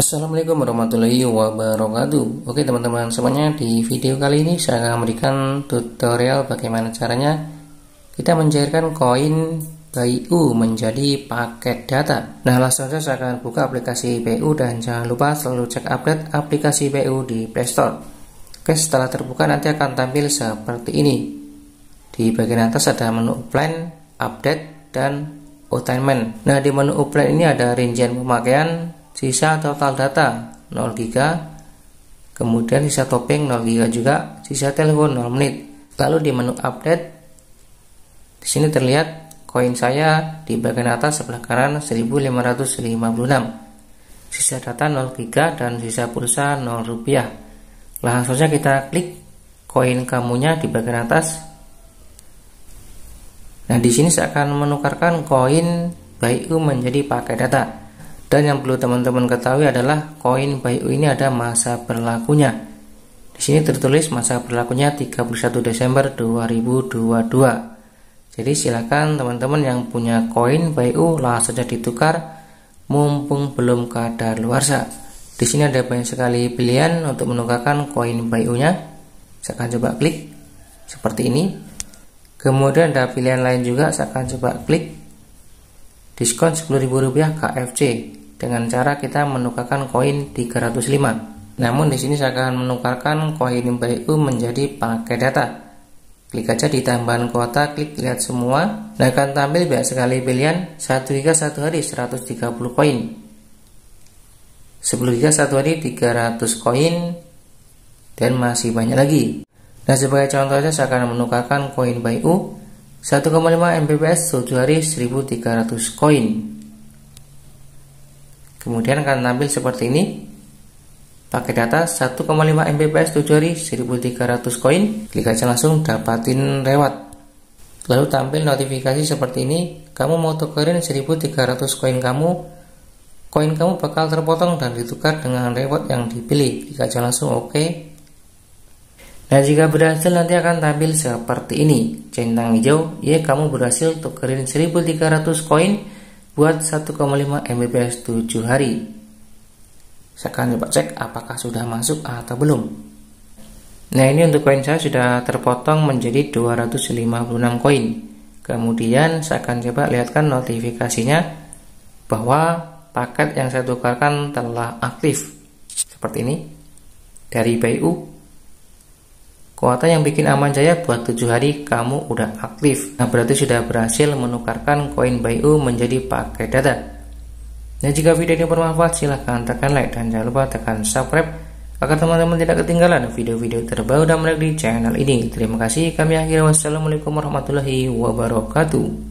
Assalamualaikum warahmatullahi wabarakatuh. Oke teman-teman semuanya, di video kali ini saya akan memberikan tutorial bagaimana caranya kita mencairkan koin BYU menjadi paket data. Nah, langsung saja saya akan buka aplikasi BYU dan jangan lupa selalu cek update aplikasi BYU di Play Store. Oke, setelah terbuka nanti akan tampil seperti ini. Di bagian atas ada menu plan, update, dan assignment. Nah, di menu plan ini ada rincian pemakaian, sisa total data 0 GB, kemudian sisa topeng 0 GB juga, sisa telepon 0 menit. Lalu di menu update, di sini terlihat koin saya di bagian atas sebelah kanan 1556, sisa data 0 GB dan sisa pulsa 0 rupiah. Langsung saja kita klik koin kamunya di bagian atas. Nah, di sini saya akan menukarkan koin BYU menjadi paket data. Dan yang perlu teman-teman ketahui adalah koin BYU ini ada masa berlakunya. Di sini tertulis masa berlakunya 31 Desember 2022. Jadi silakan teman-teman yang punya koin BYU langsung saja ditukar mumpung belum kadaluarsa. Di sini ada banyak sekali pilihan untuk menukarkan koin BYU-nya. Saya akan coba klik seperti ini. Kemudian ada pilihan lain juga, saya akan coba klik diskon Rp10.000 KFC dengan cara kita menukarkan koin 305. Namun di sini saya akan menukarkan koin BYU menjadi paket data. Klik aja di tambahan kuota, klik lihat semua. Nah, akan tampil banyak sekali pilihan. 1 GB 1 hari 130 koin, 10 GB 1 hari 300 koin, dan masih banyak lagi. Nah, sebagai contoh saja saya akan menukarkan koin BYU 1,5 Mbps 7 hari 1300 koin. Kemudian akan tampil seperti ini. Pakai data 1,5 Mbps 7 hari 1300 koin. Klik aja langsung dapatin lewat. Lalu tampil notifikasi seperti ini. Kamu mau tukerin 1300 koin kamu. Koin kamu bakal terpotong dan ditukar dengan reward yang dipilih. Klik aja langsung oke. Nah, jika berhasil nanti akan tampil seperti ini. Centang hijau, ya kamu berhasil tukerin 1300 koin buat 1,5 Mbps 7 hari. Saya akan coba cek apakah sudah masuk atau belum. Nah, ini untuk koin saya sudah terpotong menjadi 256 koin. Kemudian saya akan coba lihatkan notifikasinya bahwa paket yang saya tukarkan telah aktif. Seperti ini. Dari BYU. Kuota yang bikin aman jaya buat 7 hari kamu udah aktif. Nah, berarti sudah berhasil menukarkan koin BYU menjadi paket data. Nah, jika video ini bermanfaat silahkan tekan like dan jangan lupa tekan subscribe agar teman-teman tidak ketinggalan video-video terbaru dan menarik di channel ini. Terima kasih, kami akhiri. Wassalamualaikum warahmatullahi wabarakatuh.